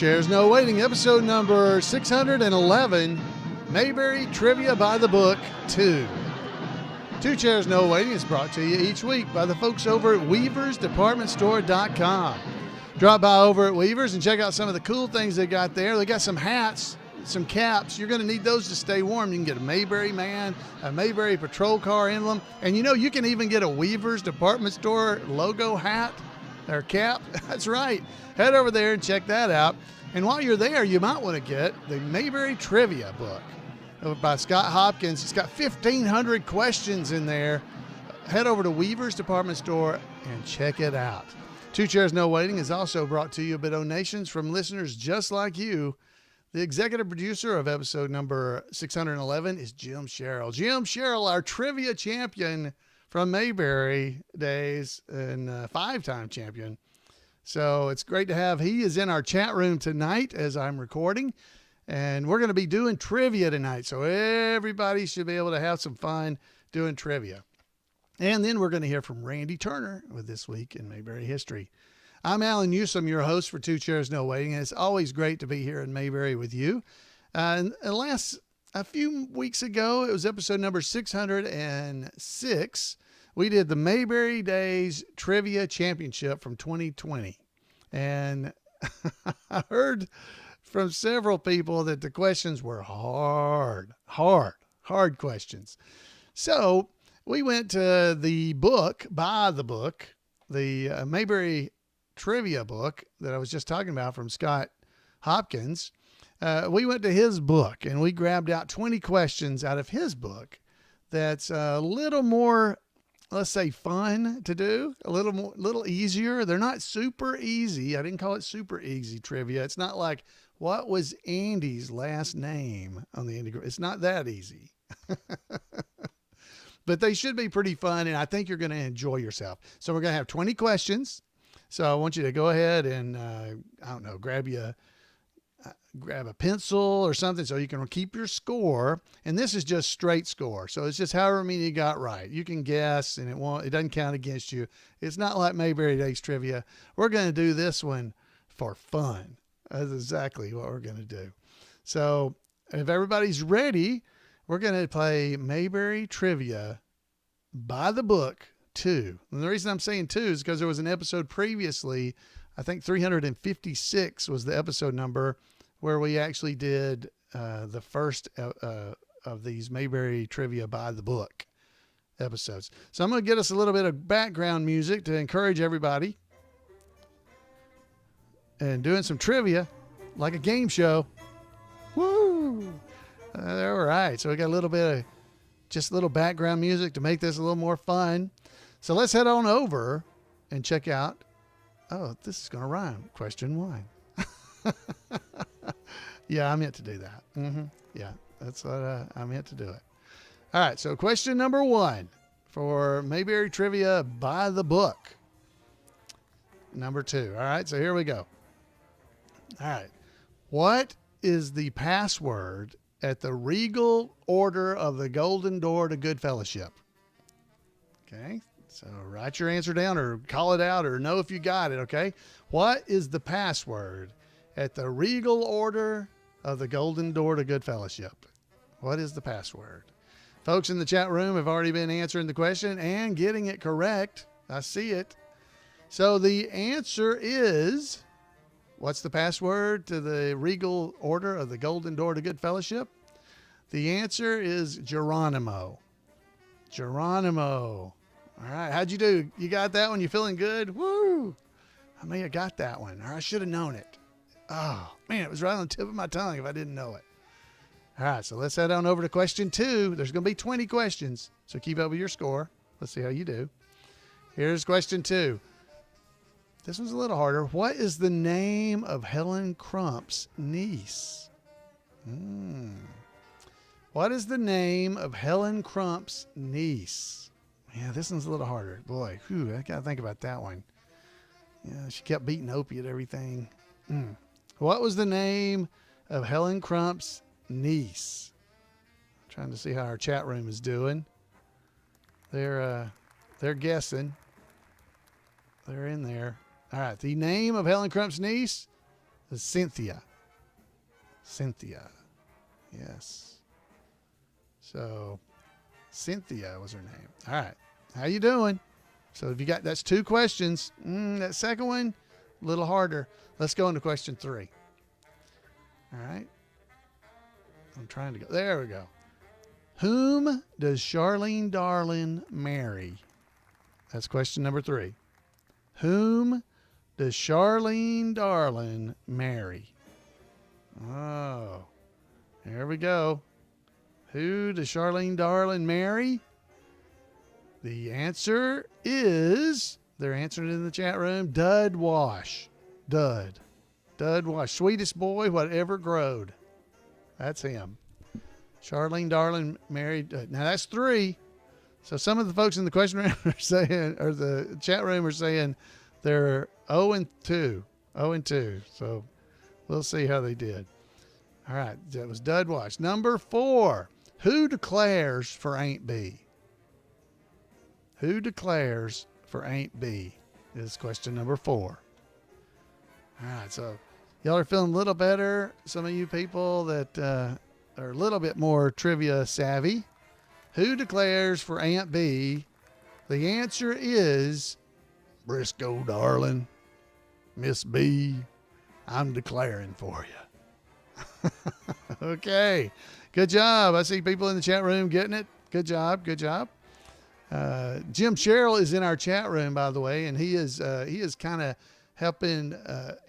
Chairs No Waiting, episode number 611, Mayberry Trivia by the Book 2. Two Chairs No Waiting is brought to you each week by the folks over at weaversdepartmentstore.com. Drop by over at Weavers and check out some of the cool things they got there. They got some hats, some caps. You're going to need those to stay warm. You can get a Mayberry man, a Mayberry patrol car emblem, and you know you can even get a Weavers Department Store logo hat or cap. That's right. Head over there and check that out. And while you're there, you might want to get the Mayberry Trivia book by Scott Hopkins. It's got 1,500 questions in there. Head over to Weavers Department Store and check it out. Two Chairs No Waiting is also brought to you by donations from listeners just like you. The executive producer of episode number 611 is Jim Sherrill. Jim Sherrill, our trivia champion from Mayberry Days and five-time champion. So it's great to have. He is in our chat room tonight as I'm recording, and we're going to be doing trivia tonight. So everybody should be able to have some fun doing trivia. And then we're going to hear from Randy Turner with This Week in Mayberry History. I'm Alan Newsome, your host for Two Chairs No Waiting, and it's always great to be here in Mayberry with you. A few weeks ago, it was episode number 606. We did the Mayberry Days Trivia Championship from 2020. And I heard from several people that the questions were hard questions. So we went to the book, the Mayberry Trivia book that I was just talking about from Scott Hopkins. We went to his book and we grabbed out 20 questions out of his book that's a little more, let's say, fun to do, a little easier. They're not super easy. I didn't call it super easy trivia. It's not like, what was Andy's last name on the Andy group? It's not that easy. But they should be pretty fun, and I think you're going to enjoy yourself. So we're going to have 20 questions. So I want you to go ahead and, grab a pencil or something so you can keep your score. And this is just straight score. So it's just however many you got right. You can guess and it doesn't count against you. It's not like Mayberry Days Trivia. We're going to do this one for fun. That's exactly what we're going to do. So if everybody's ready, we're going to play Mayberry Trivia by the book 2. And the reason I'm saying 2 is because there was an episode previously, I think 356 was the episode number, where we actually did the first of these Mayberry Trivia by the book episodes. So I'm going to get us a little bit of background music to encourage everybody. And doing some trivia like a game show. Woo! All right. So we got a little bit of just a little background music to make this a little more fun. So let's head on over and check out. Oh, this is going to rhyme. Question 1. Yeah, I meant to do that. Yeah, that's what I meant to do it. All right, so question number 1 for Mayberry Trivia by the book. Number 2. All right, so here we go. All right. What is the password at the Regal Order of the Golden Door to Good Fellowship? Okay, so write your answer down or call it out or know if you got it, okay? What is the password at the Regal Order of the Golden Door to Good Fellowship? What is the password? Folks in the chat room have already been answering the question and getting it correct. I see it. So the answer is, what's the password to the Regal Order of the Golden Door to Good Fellowship? The answer is Geronimo. Geronimo. All right, how'd you do? You got that one? You feeling good? Woo! I may have got that one, or I should have known it. Oh, man, it was right on the tip of my tongue if I didn't know it. All right, so let's head on over to question 2. There's going to be 20 questions, so keep up with your score. Let's see how you do. Here's question 2. This one's a little harder. What is the name of Helen Crump's niece? What is the name of Helen Crump's niece? Yeah, this one's a little harder. Boy, I got to think about that one. Yeah, she kept beating Ope at everything. What was the name of Helen Crump's niece? I'm trying to see how our chat room is doing. They're guessing. They're in there. All right. The name of Helen Crump's niece was Cynthia. Cynthia. Yes. So Cynthia was her name. All right. How you doing? So if you got, that's 2 questions. That second one, a little harder. Let's go into question 3. All right. I'm trying to go. There we go. Whom does Charlene Darling marry? That's question number 3. Whom does Charlene Darling marry? Oh, here we go. Who does Charlene Darling marry? The answer is, they're answering it in the chat room, Dud Wash. Dud Wash. Sweetest boy, whatever growed. That's him. Charlene Darling married. Now that's 3. So some of the folks in the question room are saying, or the chat room are saying, they're 0-2. 0-2. So we'll see how they did. All right. That was Dud Wash. Number 4. Who declares for Aunt B? Who declares for Aunt B? Is question number 4. All right. So y'all are feeling a little better. Some of you people that are a little bit more trivia savvy. Who declares for Aunt B? The answer is Briscoe, darling. Miss B, I'm declaring for you. Okay. Good job. I see people in the chat room getting it. Good job. Good job. Jim Sherrill is in our chat room, by the way, and he is kind of helping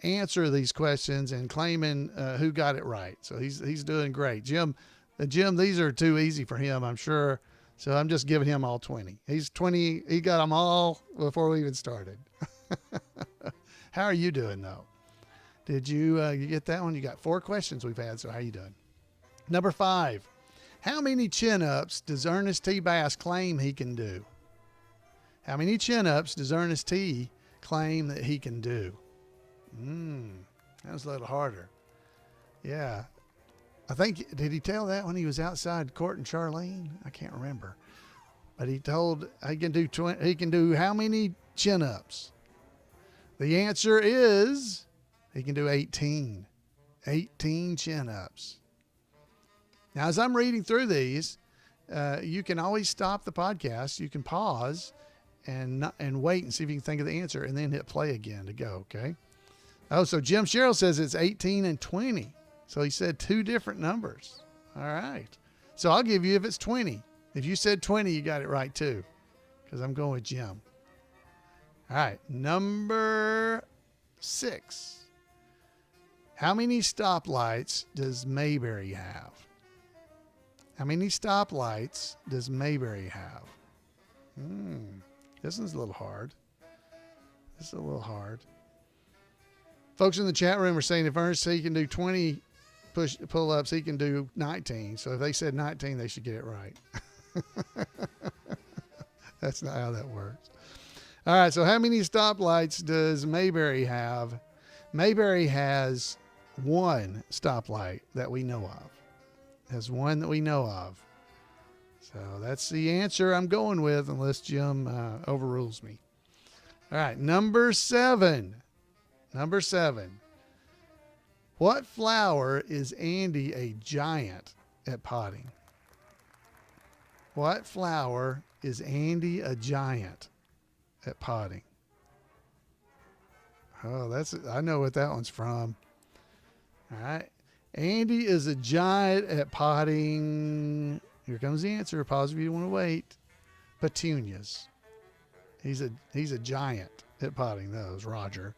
answer these questions and claiming who got it right. So he's doing great. Jim, these are too easy for him, I'm sure. So I'm just giving him all 20. He's 20. He got them all before we even started. How are you doing, though? Did you get that one? You got 4 questions we've had, so how you doing? Number 5. How many chin-ups does Ernest T. Bass claim he can do? How many chin-ups does Ernest T. claim that he can do? That was a little harder. Yeah. I think, did he tell that when he was outside courting Charlene? I can't remember. But he told he can do how many chin-ups? The answer is he can do 18. 18 chin-ups. Now, as I'm reading through these, you can always stop the podcast. You can pause and wait and see if you can think of the answer and then hit play again to go, okay? Oh, so Jim Sherrill says it's 18 and 20. So he said 2 different numbers. All right. So I'll give you if it's 20. If you said 20, you got it right too, because I'm going with Jim. All right. Number 6. How many stoplights does Mayberry have? How many stoplights does Mayberry have? This one's a little hard. This is a little hard. Folks in the chat room are saying if Ernest T. can do 20 pull-ups, he can do 19. So if they said 19, they should get it right. That's not how that works. All right, so how many stoplights does Mayberry have? Mayberry has 1 stoplight that we know of. Has 1 that we know of. So that's the answer I'm going with, unless Jim overrules me. All right, number 7. Number 7. What flower is Andy a giant at potting? What flower is Andy a giant at potting? Oh, I know what that one's from. All right. Andy is a giant at potting. Here comes the answer. Pause if you want to wait. Petunias. He's a giant at potting those, Roger.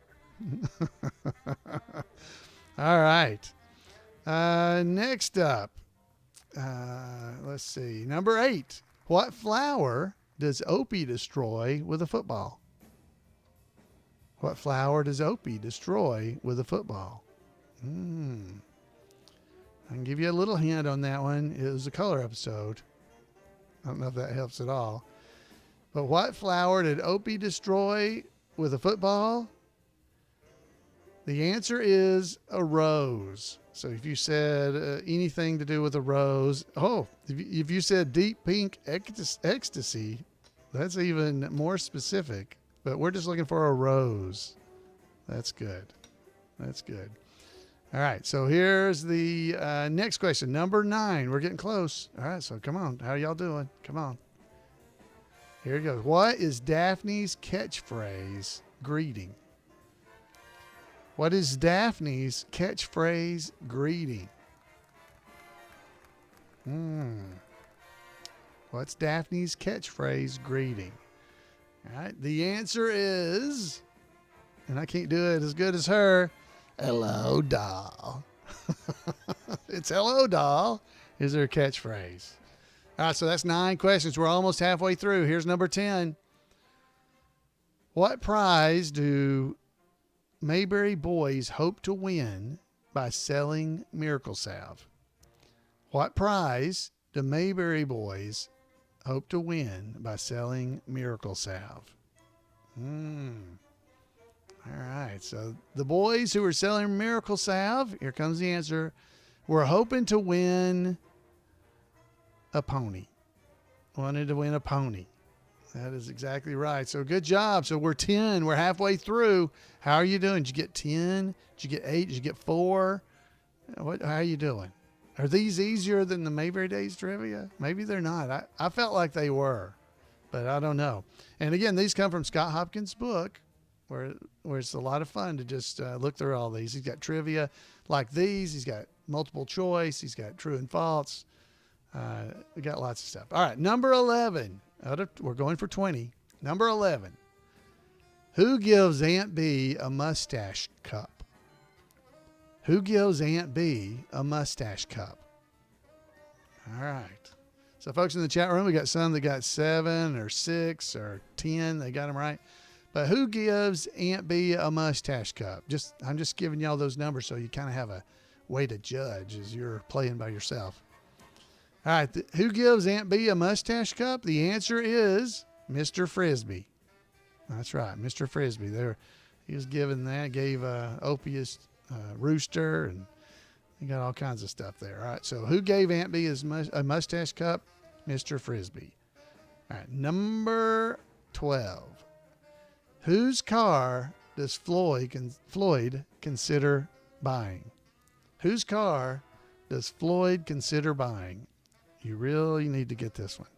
All right. Next up, let's see. Number 8. What flower does Ope destroy with a football? What flower does Ope destroy with a football? I can give you a little hint on that one. It was a color episode. I don't know if that helps at all. But what flower did Ope destroy with a football? The answer is a rose. So if you said anything to do with a rose, if you said deep pink ecstasy, that's even more specific. But we're just looking for a rose. That's good. That's good. All right, so here's the next question, number 9. We're getting close. All right, so come on. How y'all doing? Come on. Here it goes. What is Daphne's catchphrase greeting? What is Daphne's catchphrase greeting? What's Daphne's catchphrase greeting? All right, the answer is, and I can't do it as good as her, hello, doll. It's hello, doll is her catchphrase. All right, so that's 9 questions. We're almost halfway through. Here's number 10. What prize do Mayberry boys hope to win by selling Miracle Salve? What prize do Mayberry boys hope to win by selling Miracle Salve? All right, so the boys who are selling Miracle Salve, here comes the answer, were hoping to win a pony. Wanted to win a pony. That is exactly right. So good job. So we're 10. We're halfway through. How are you doing? Did you get 10? Did you get 8? Did you get 4? How are you doing? Are these easier than the Mayberry Days Trivia? Maybe they're not. I felt like they were, but I don't know. And again, these come from Scott Hopkins' book, where it's a lot of fun to just look through all these. He's got trivia like these. He's got multiple choice. He's got true and false. We got lots of stuff. All right, number 11. We're going for 20. Number 11. Who gives Aunt B a mustache cup? Who gives Aunt B a mustache cup? All right. So folks in the chat room, we got some that got 7 or 6 or 10. They got them right. But who gives Aunt B a mustache cup? I'm just giving y'all those numbers so you kind of have a way to judge as you're playing by yourself. All right, who gives Aunt B a mustache cup? The answer is Mr. Frisbee. That's right, Mr. Frisbee. He was given that, gave Ople's rooster, and he got all kinds of stuff there. All right, so who gave Aunt B a mustache cup? Mr. Frisbee. All right, number 12. Whose car does Floyd consider buying? Whose car does Floyd consider buying? You really need to get this one.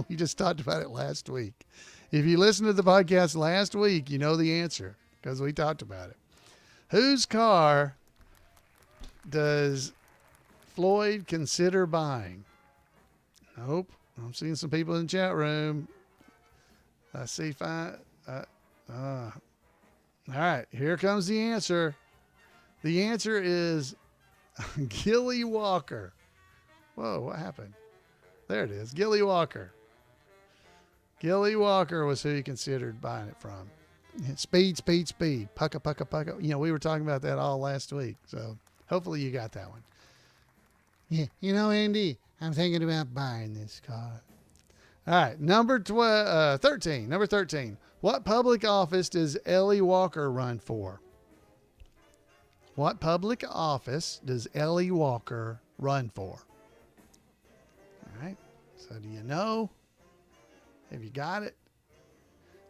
We just talked about it last week. If you listened to the podcast last week, you know the answer because we talked about it. Whose car does Floyd consider buying? Nope. I'm seeing some people in the chat room. I see fine. All right, here comes the answer. The answer is Gilly Walker. Whoa, what happened? There it is, Gilly Walker. Gilly Walker was who he considered buying it from. Speed, speed, speed. Pucka, pucka, pucka. You know, we were talking about that all last week, so hopefully you got that one. Yeah, you know, Andy, I'm thinking about buying this car. All right, number 13. Number 13. What public office does Ellie Walker run for? What public office does Ellie Walker run for? All right, so do you know? Have you got it?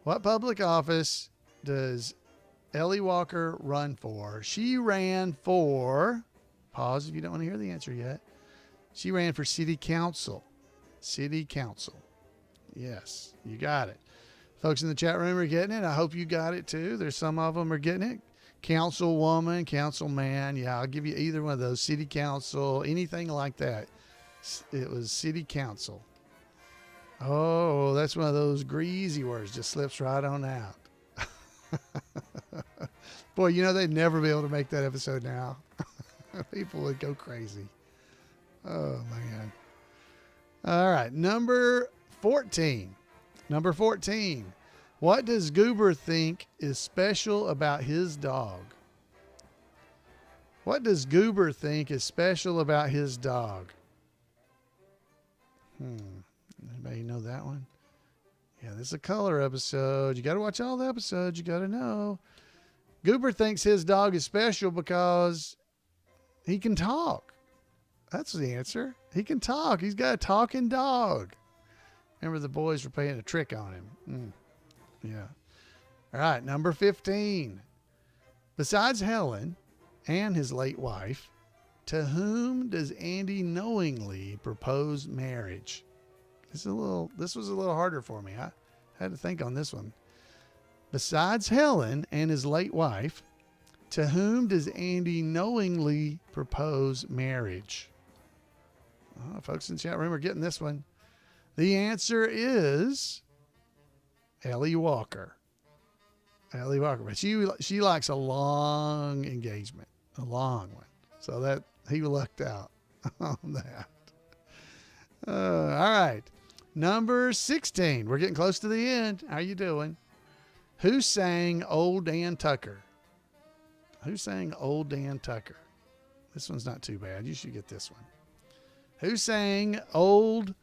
What public office does Ellie Walker run for? She ran for, pause if you don't want to hear the answer yet. She ran for city council. City council. Yes, you got it. Folks in the chat room are getting it. I hope you got it too. There's some of them are getting it. Councilwoman, councilman. Yeah, I'll give you either one of those. City council, anything like that. It was city council. Oh, that's one of those greasy words. Just slips right on out. Boy, you know, they'd never be able to make that episode now. People would go crazy. Oh, man. All right. Number 14. Number 14. What does Goober think is special about his dog? What does Goober think is special about his dog? Anybody know that one? Yeah, this is a color episode. You got to watch all the episodes. You got to know. Goober thinks his dog is special because he can talk. That's the answer. He can talk. He's got a talking dog. Remember the boys were playing a trick on him. Yeah. All right, number 15. Besides Helen, and his late wife. To whom does Andy knowingly propose marriage? This was a little harder for me. I had to think on this one. Besides Helen and his late wife, to whom does Andy knowingly propose marriage? Oh, folks in the chat room are getting this one. The answer is Ellie Walker. Ellie Walker. But she likes a long engagement, a long one. So that he lucked out on that. All right. Number 16. We're getting close to the end. How you doing? Who sang Old Dan Tucker? Who sang Old Dan Tucker? This one's not too bad. You should get this one. Who sang Old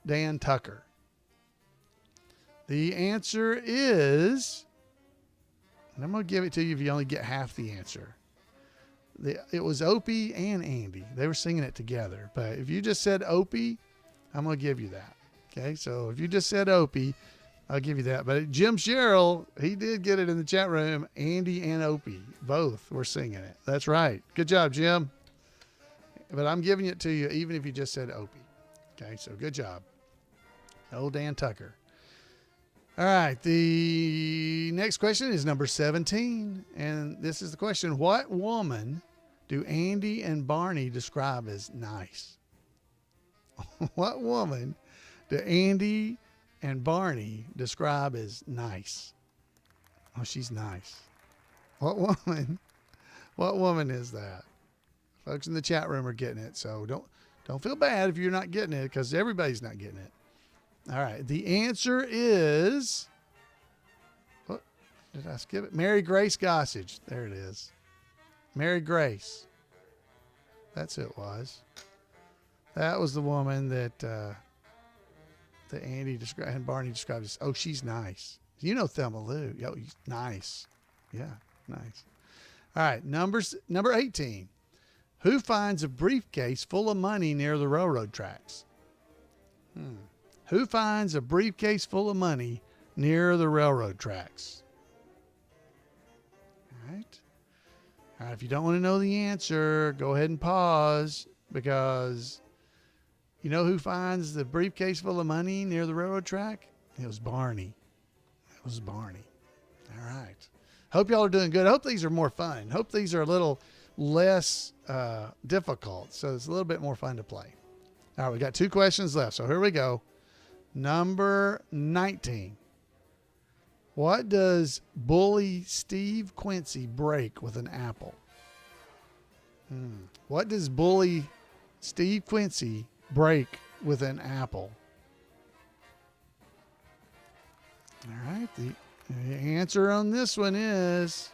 Dan Tucker? The answer is, and I'm going to give it to you if you only get half the answer. It was Opie and Andy. They were singing it together. But if you just said Opie, I'm going to give you that. Okay, so if you just said Opie, I'll give you that. But Jim Sherrill, he did get it in the chat room. Andy and Opie, both were singing it. That's right. Good job, Jim. But I'm giving it to you even if you just said Opie. Okay, so good job. Old Dan Tucker. All right, the next question is number 17. And this is the question. What woman do Andy and Barney describe as nice? What woman do Andy and Barney describe as nice? Oh, she's nice. What woman is that? Folks in the chat room are getting it, so don't feel bad if you're not getting it, because everybody's not getting it. All right, the answer is, what did I skip it? Mary Grace Gossage. There it is. Mary Grace. That's who it was. That was the woman that Andy described and Barney described as, oh, she's nice. You know Thelma Lou. Yo, nice. Yeah, nice. All right, number 18. Who finds a briefcase full of money near the railroad tracks? Who finds a briefcase full of money near the railroad tracks? All right. All right, if you don't want to know the answer, go ahead and pause, because you know who finds the briefcase full of money near the railroad track? It was Barney. It was Barney. All right. Hope y'all are doing good. I hope these are more fun. Hope these are a little less difficult, so it's a little bit more fun to play. All right, we got 2 questions left, so here we go. Number 19. What does bully Steve Quincy break with an apple? What does bully Steve Quincy break with an apple? All right, the answer on this one is,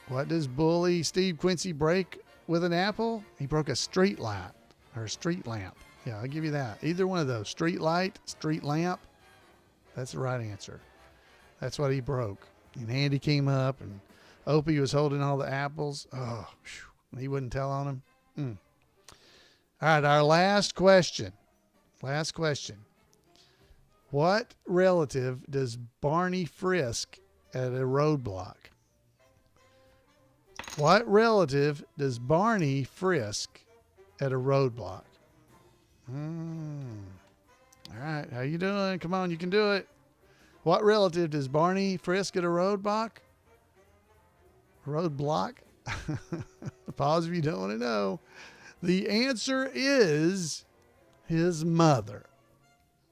what does bully Steve Quincy break with an apple? He broke a street light, or a street lamp. Yeah, I'll give you that. Either one of those. Street light, street lamp. That's the right answer. That's what he broke. And Andy came up, and Opie was holding all the apples. Oh, he wouldn't tell on him. All right, our last question. Last question. What relative does Barney frisk at a roadblock? What relative does Barney frisk at a roadblock? All right, how you doing? Come on, you can do it. What relative does Barney frisk at a roadblock? Roadblock? Pause if you don't want to know. The answer is his mother.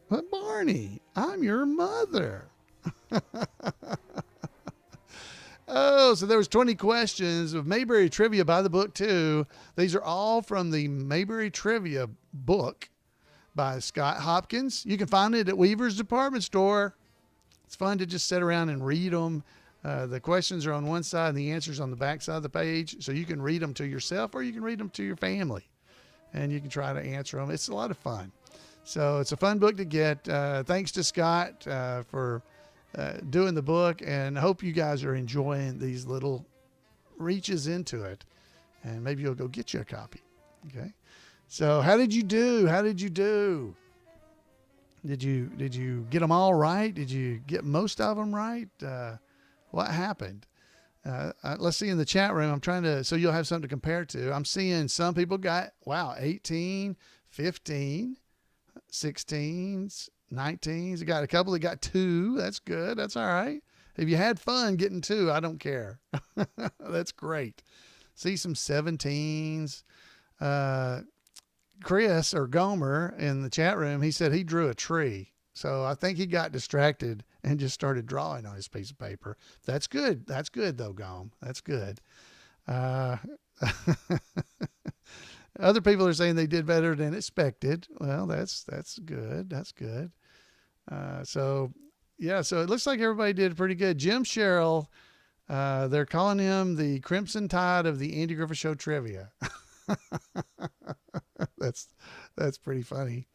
But Barney, I'm your mother. Oh, so there was 20 questions of Mayberry Trivia by the book too. These are all from the Mayberry Trivia book by Scott Hopkins. You can find it at Weaver's Department Store. It's fun to just sit around and read them. The questions are on one side and the answers on the back side of the page. So you can read them to yourself or you can read them to your family and you can try to answer them. It's a lot of fun. So it's a fun book to get. Thanks to Scott for doing the book, and I hope you guys are enjoying these little reaches into it, and maybe you'll go get you a copy. Okay. So how did you do? How did you do? Did you get them all right? Did you get most of them right? What happened? Let's see in the chat room. I'm trying to, so you'll have something to compare to. I'm seeing some people got, 18, 15, 16s, 19s. You got a couple that got 2. That's good. That's all right. If you had fun getting 2, I don't care. That's great. See some 17s. Chris or Gomer in the chat room, he said he drew a tree. So I think he got distracted and just started drawing on his piece of paper. That's good. That's good though, Gom. That's good. Other people are saying they did better than expected. Well, that's good. That's good. So it looks like everybody did pretty good. Jim Sherrill, they're calling him the Crimson Tide of the Andy Griffith Show trivia. That's pretty funny.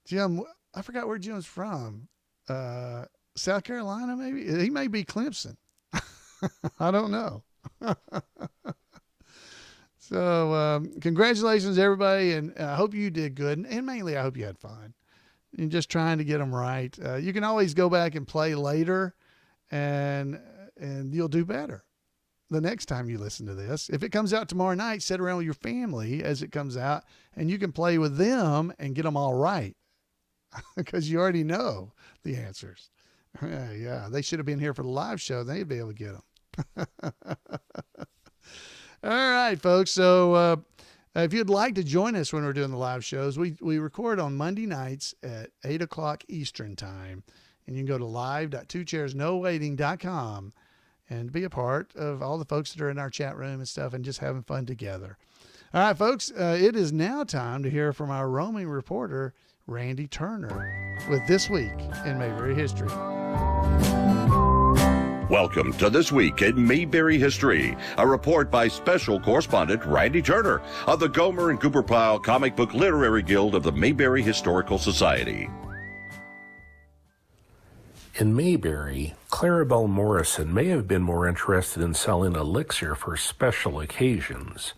Jim, I forgot where Jim's from. South Carolina, maybe? He may be Clemson. I don't know. So, congratulations, everybody. And I hope you did good. And mainly, I hope you had fun. And just trying to get them right. You can always go back and play later, and you'll do better the next time you listen to this. If it comes out tomorrow night, sit around with your family as it comes out, and you can play with them and get them all right because you already know the answers. Yeah, they should have been here for the live show. They'd be able to get them. All right, folks. So if you'd like to join us when we're doing the live shows, we record on Monday nights at 8 o'clock Eastern time. And you can go to live.2chairsnowaiting.com and be a part of all the folks that are in our chat room and stuff and just having fun together. All right, folks, it is now time to hear from our roaming reporter, Randy Turner, with This Week in Mayberry History. Welcome to This Week in Mayberry History, a report by special correspondent Randy Turner of the Gomer and Goober Pile Comic Book Literary Guild of the Mayberry Historical Society. In Mayberry, Clarabelle Morrison may have been more interested in selling elixir for special occasions,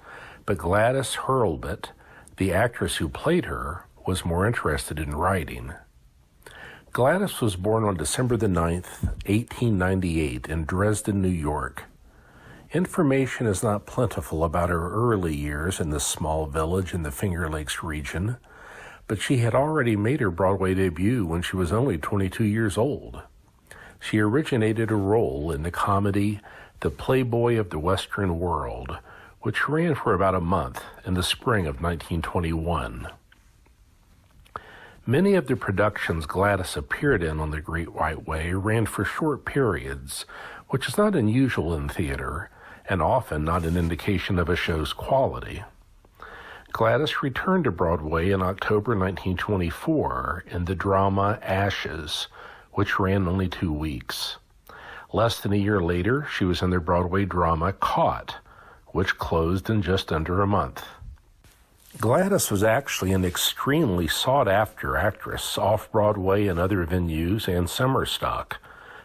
but Gladys Hurlbut, the actress who played her, was more interested in writing. Gladys was born on December the 9th, 1898 in Dresden, New York. Information is not plentiful about her early years in this small village in the Finger Lakes region, but she had already made her Broadway debut when she was only 22 years old. She originated a role in the comedy The Playboy of the Western World, which ran for about a month in the spring of 1921. Many of the productions Gladys appeared in on the Great White Way ran for short periods, which is not unusual in theater, and often not an indication of a show's quality. Gladys returned to Broadway in October 1924 in the drama Ashes, which ran only 2 weeks. Less than a year later, she was in the Broadway drama Caught, which closed in just under a month. Gladys was actually an extremely sought-after actress off-Broadway and other venues and summer stock,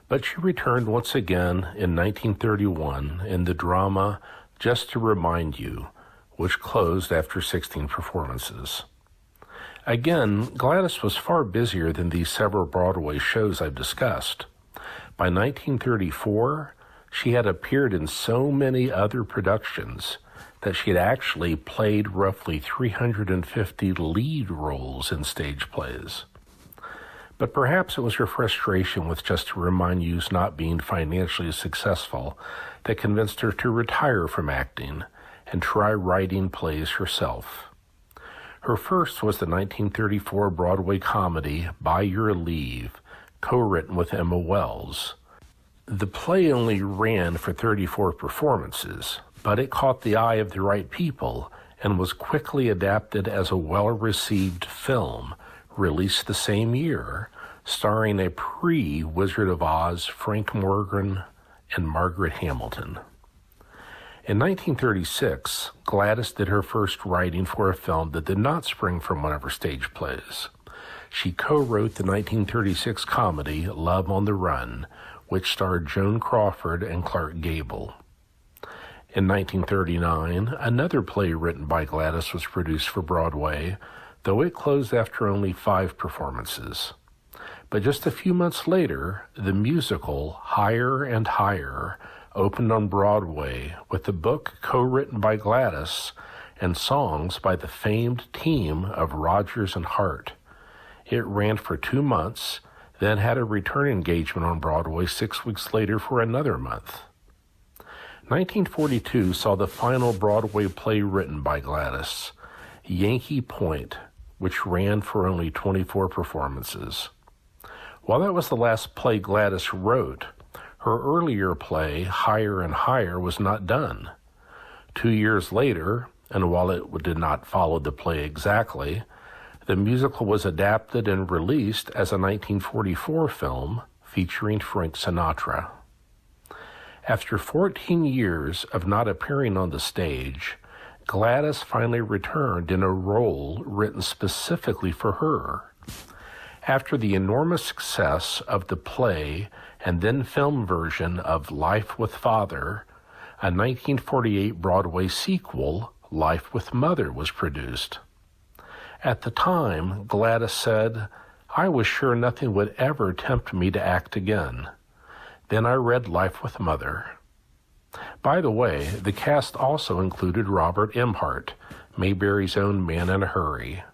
but she returned once again in 1931 in the drama Just to Remind You, which closed after 16 performances. Again, Gladys was far busier than these several Broadway shows I've discussed. By 1934, she had appeared in so many other productions that she had actually played roughly 350 lead roles in stage plays. But perhaps it was her frustration with Just to Remind You's not being financially successful that convinced her to retire from acting and try writing plays herself. Her first was the 1934 Broadway comedy By Your Leave, co-written with Emma Wells. The play only ran for 34 performances, but it caught the eye of the right people and was quickly adapted as a well-received film, released the same year, starring a pre-Wizard of Oz Frank Morgan and Margaret Hamilton. In 1936, Gladys did her first writing for a film that did not spring from one of her stage plays. She co-wrote the 1936 comedy Love on the Run, which starred Joan Crawford and Clark Gable. In 1939, another play written by Gladys was produced for Broadway, though it closed after only 5 performances. But just a few months later, the musical Higher and Higher opened on Broadway with a book co-written by Gladys and songs by the famed team of Rodgers and Hart. It ran for 2 months, then had a return engagement on Broadway 6 weeks later for another month. 1942 saw the final Broadway play written by Gladys, Yankee Point, which ran for only 24 performances. While that was the last play Gladys wrote, her earlier play, Higher and Higher, was not done. 2 years later, and while it did not follow the play exactly, the musical was adapted and released as a 1944 film featuring Frank Sinatra. After 14 years of not appearing on the stage, Gladys finally returned in a role written specifically for her. After the enormous success of the play and then film version of Life with Father, a 1948 Broadway sequel, Life with Mother, was produced. At the time, Gladys said, "I was sure nothing would ever tempt me to act again. Then I read Life with Mother." By the way, the cast also included Robert Emhart, Mayberry's own man in a hurry.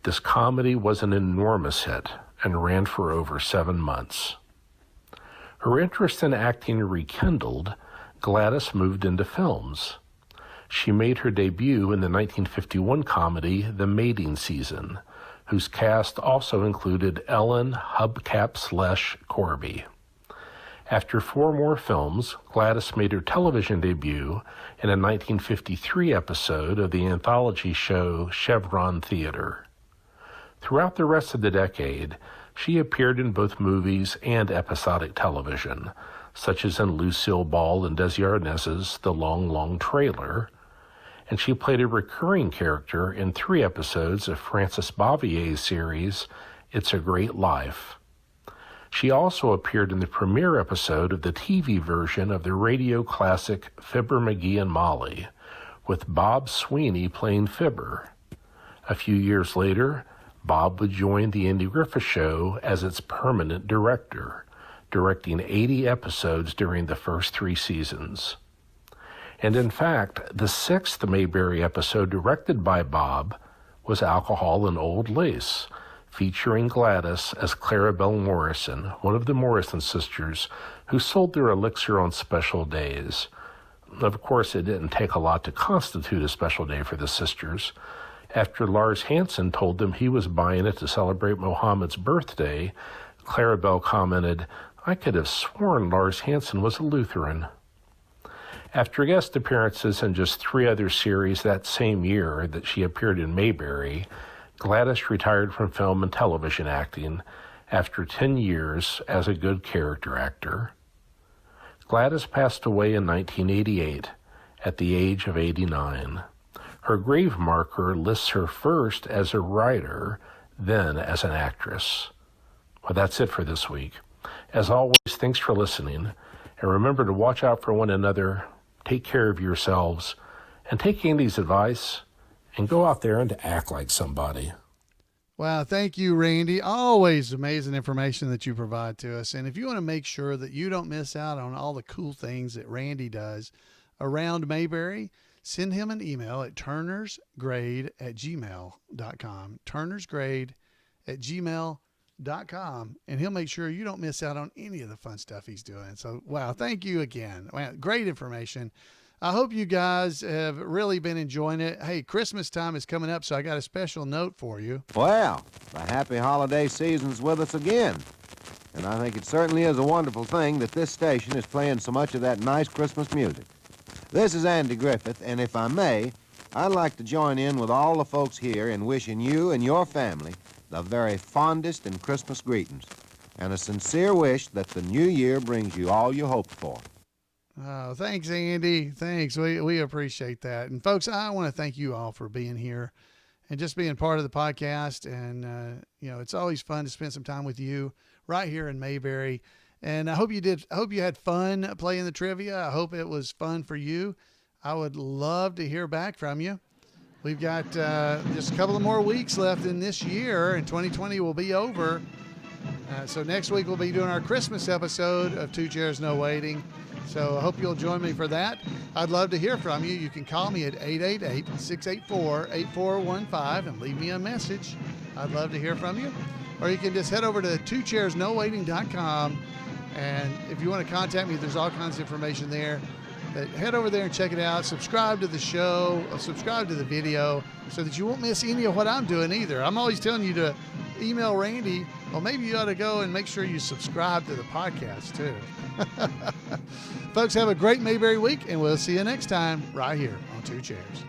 This comedy was an enormous hit and ran for over 7 months. Her interest in acting rekindled, Gladys moved into films. She made her debut in the 1951 comedy The Mating Season, whose cast also included Ellen Hubcap Corby. After 4 more films, Gladys made her television debut in a 1953 episode of the anthology show Chevron Theater. Throughout the rest of the decade, she appeared in both movies and episodic television, such as in Lucille Ball and Desi Arnaz's The Long, Long Trailer, and she played a recurring character in 3 episodes of Francis Bavier's series, It's a Great Life. She also appeared in the premiere episode of the TV version of the radio classic Fibber McGee and Molly, with Bob Sweeney playing Fibber. A few years later, Bob would join the Andy Griffith Show as its permanent director, directing 80 episodes during the first 3 seasons. And in fact, the 6th Mayberry episode directed by Bob was Alcohol and Old Lace, featuring Gladys as Clarabelle Morrison, one of the Morrison sisters who sold their elixir on special days. Of course, it didn't take a lot to constitute a special day for the sisters. After Lars Hansen told them he was buying it to celebrate Mohammed's birthday, Clarabelle commented, "I could have sworn Lars Hansen was a Lutheran." After guest appearances in just 3 other series that same year that she appeared in Mayberry, Gladys retired from film and television acting after 10 years as a good character actor. Gladys passed away in 1988 at the age of 89. Her grave marker lists her first as a writer, then as an actress. Well, that's it for this week. As always, thanks for listening, and remember to watch out for one another, take care of yourselves, and take Andy's advice, and go out there and act like somebody. Wow, thank you, Randy. Always amazing information that you provide to us. And if you want to make sure that you don't miss out on all the cool things that Randy does around Mayberry, send him an email at turnersgrade@gmail.com, turnersgrade@gmail.com, and he'll make sure you don't miss out on any of the fun stuff he's doing. So, wow, thank you again. Wow, great information. I hope you guys have really been enjoying it. Hey, Christmas time is coming up, so I got a special note for you. Well, the happy holiday season's with us again. And I think it certainly is a wonderful thing that this station is playing so much of that nice Christmas music. This is Andy Griffith, and if I may, I'd like to join in with all the folks here in wishing you and your family the very fondest and Christmas greetings, and a sincere wish that the new year brings you all you hoped for. Oh, thanks, Andy. Thanks. We appreciate that. And folks, I want to thank you all for being here and just being part of the podcast. And, it's always fun to spend some time with you right here in Mayberry. And I hope you did. I hope you had fun playing the trivia. I hope it was fun for you. I would love to hear back from you. We've got just a couple of more weeks left in this year, and 2020 will be over. So next week we'll be doing our Christmas episode of Two Chairs No Waiting. So I hope you'll join me for that. I'd love to hear from you. You can call me at 888-684-8415 and leave me a message. I'd love to hear from you. Or you can just head over to twocairsnowaiting.com, and if you want to contact me, there's all kinds of information there. But head over there and check it out. Subscribe to the show, subscribe to the video, so that you won't miss any of what I'm doing either. I'm always telling you to email Randy. Well, maybe you ought to go and make sure you subscribe to the podcast too. Folks, have a great Mayberry week, and we'll see you next time right here on Two Chairs.